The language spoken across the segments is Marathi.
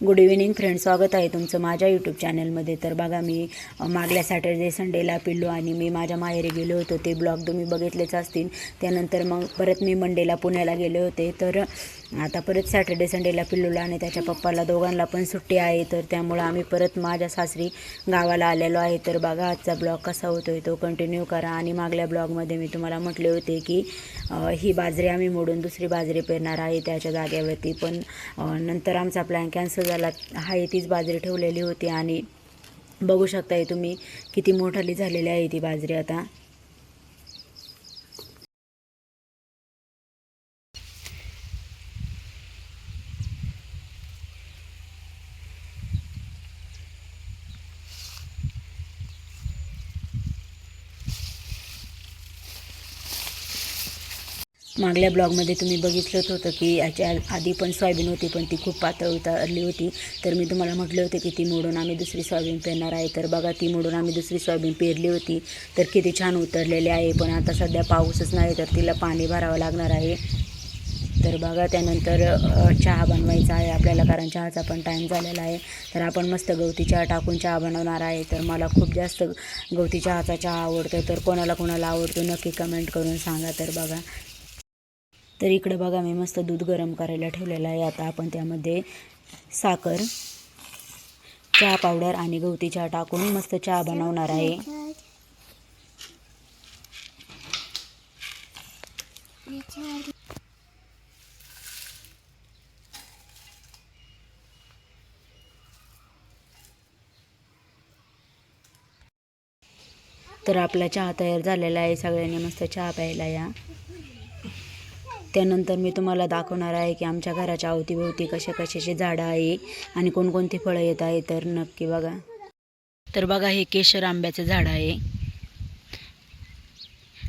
गुड इव्हिनिंग फ्रेंड, स्वागत आहे तुमचं माझ्या यूट्यूब चॅनलमध्ये. तर बघा, मी मागल्या सॅटर्डे संडेला पिल्लू आणि मी माझ्या माहेरी गेले होते. ते ब्लॉग तुम्ही बघितलेच असतील. त्यानंतर मग परत मी मंडेला पुण्याला गेले होते. तर आता परत सॅटर्डे संडेला पिल्लूला आणि त्याच्या पप्पाला दोघांना पण सुट्टी आहे. तर त्यामुळं आम्ही परत माझ्या सासरी गावाला आलेलो आहे. तर बघा, आजचा ब्लॉग कसा होतोय तो कंटिन्यू करा. आणि मागल्या ब्लॉगमध्ये मी तुम्हाला म्हटले होते की ही बाजरी आम्ही मोडून दुसरी बाजरी पेरणार आहे त्याच्या जागेवरती. पण नंतर आमचा प्लॅन कॅन्सल झाला. आहे तीच बाजरी ठेवलेली होती आणि बघू शकताय तुम्ही किती मोठाली झालेली आहे ती बाजरी आता. मागल्या ब्लॉगमध्ये तुम्ही बघितलंच होतं की याच्या आधी पण सोयाबीन होती, पण ती खूप पातळ उतरली होती. तर मी तुम्हाला म्हटले होते की ती मोडून आम्ही दुसरी सोयाबीन पेरणार आहे. तर बघा, ती मोडून आम्ही दुसरी सोयाबीन पेरली होती. तर किती छान उतरलेली आहे. पण आता सध्या पाऊसच नाही, तर तिला पाणी भरावं लागणार आहे. तर बघा, त्यानंतर चहा बनवायचा आहे आपल्याला, कारण चहाचा पण टाईम झालेला आहे. तर आपण मस्त गवती चहा टाकून चहा बनवणार आहे. तर मला खूप जास्त गवती चहाचा चहा आवडतो. तर कोणाला कोणाला आवडतो नक्की कमेंट करून सांगा. तर बघा, तर इकडे बघा, मी मस्त दूध गरम करायला ठेवलेलं आहे. आता आपण त्यामध्ये साखर, चहा पावडर आणि गवती चहा टाकून मस्त चहा बनवणार आहे. तर आपला चहा तयार झालेला आहे. सगळ्यांनी मस्त चहा प्यायला या. त्यानंतर मी तुम्हाला दाखवणार आहे की आमच्या घराच्या अवतीभोवती कशा कशाची झाडं आहे आणि कोणकोणती फळं येत आहे. तर नक्की बघा. तर बघा, हे केशर आंब्याचं झाड आहे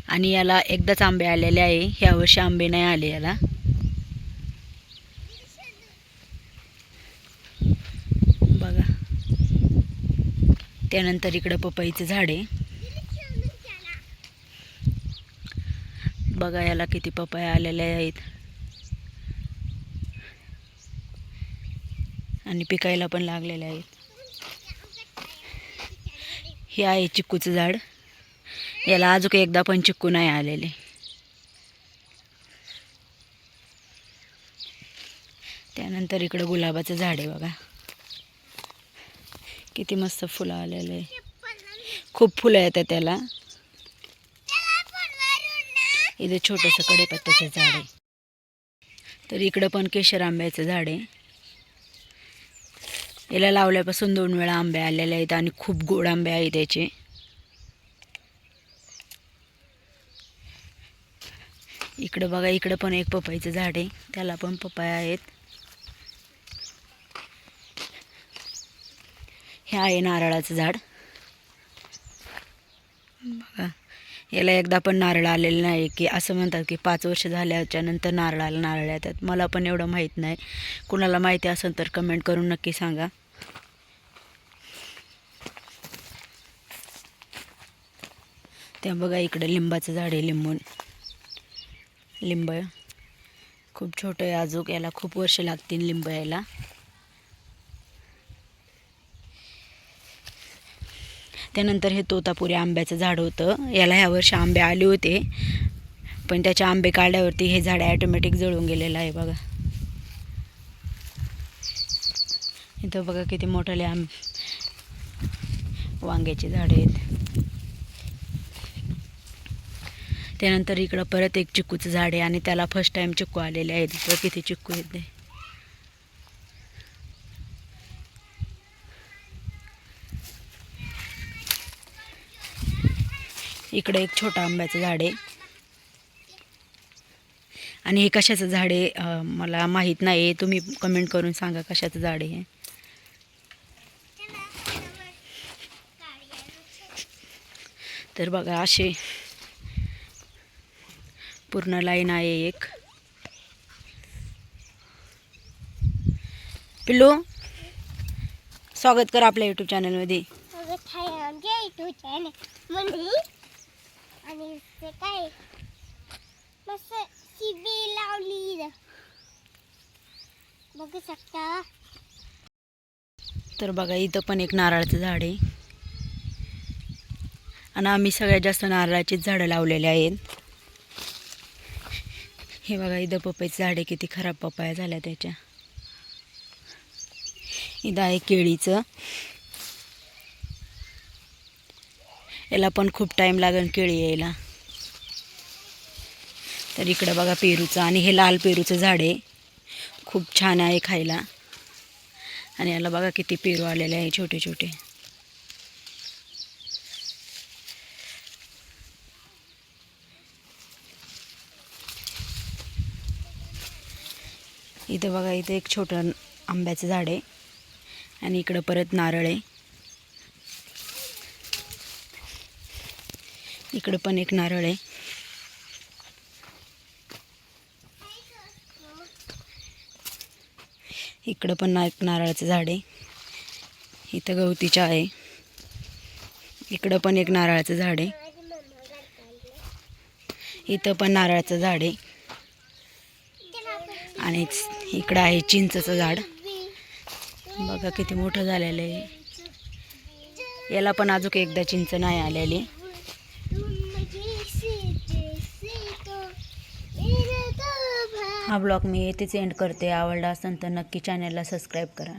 आणि याला एकदाच आंबे आलेले आहे. ह्या वर्षी आंबे नाही आले याला. बघा, त्यानंतर इकडं पपईचं झाड आहे. बघा, याला किती पपया आलेले आहेत आणि पिकायला पण लागलेले आहेत. हे आहे चिक्कूचं झाड. याला अजून एकदा पण चिक्कू नाही आलेले. त्यानंतर इकडं गुलाबाचं झाड आहे. बघा, किती मस्त फुलं आलेले आहे. खूप फुलं येतात त्याला. इथे छोटंसं कढीपत्त्याचं झाड आहे. तर इकडं पण केशर आंब्याचं झाड आहे. याला लावल्यापासून 2 वेळा आंबे आलेले आहेत आणि खूप गोड आंबे आहेत त्याचे. इकडं बघा, इकडं पण एक पपईचं झाड आहे. त्याला पण पपया आहेत. हे आहे नारळाचं झाड. बघा, याला एकदा पण नारळ आलेलं नाही. की असं म्हणतात की 5 वर्ष झाल्याच्या नंतर नारळाला नारळ येतात. मला पण एवढं माहीत नाही. कुणाला माहिती असेल तर कमेंट करून नक्की सांगा. त्या बघा, इकडं लिंबाचं झाड आहे. लिंब खूप छोटं आहे अजून. याला खूप वर्ष लागतील लिंब यायला. त्यानंतर हे तोतापुरी आंब्याचं झाड होतं. याला ह्या वर्षी आंबे आले होते, पण त्याचे आंबे काढल्यावरती हे झाड ॲटोमॅटिक जळून गेलेलं आहे. बघा, इथं बघा किती मोठाले वांग्याची झाडे आहेत. त्यानंतर इकडं परत एक चिक्कूचं झाड आहे आणि त्याला फर्स्ट टाईम चिक्कू आलेले आहेत. तर किती चिक्कू आहेत ते. इकडे एक छोटा आंब्याचं झाड आहे आणि हे कशाचं झाड आहे मला माहीत नाही. तुम्ही कमेंट करून सांगा कशाचं झाड आहे. तर बघा, असे पूर्ण लाईन आहे एक. पिल्लू, स्वागत कर आपल्या यूट्यूब चॅनलमध्ये. आणि ते काय मस्त शिबी लावली बघू शकता. तर बघा इथं पण एक नारळाचं झाड आहे आणि आम्ही सगळ्यात जास्त नारळाचीच झाडं लावलेली आहेत. हे बघा इथं पपईचं झाड आहे, किती खराब पपया झाल्या त्याच्या. इथं आहे केळीचं, याला पण खूप टाईम लागेल केळी यायला. तर इकडं बघा पेरूचं, आणि हे लाल पेरूचं झाड आहे, खूप छान आहे खायला. आणि याला बघा किती पेरू आलेले आहे छोटे छोटे. इथं बघा इथं एक छोटं आंब्याचं झाड आहे आणि इकडं परत नारळ आहे. इकडं पण एक नारळ आहे. इकडं पण एक नारळाचं झाड आहे. इथं गवती चहा आहे. इकडं पण एक नारळाचं झाड आहे. इथं पण नारळाचं झाड आहे. आणि इकडं आहे चिंचचं झाड, बघा किती मोठं झालेलं आहे. याला पण अजून एकदा चिंच नाही आलेली. हा ब्लॉग मी येथेच एंड करते. आवडला असेल तर नक्की चॅनलला सबस्क्राईब करा.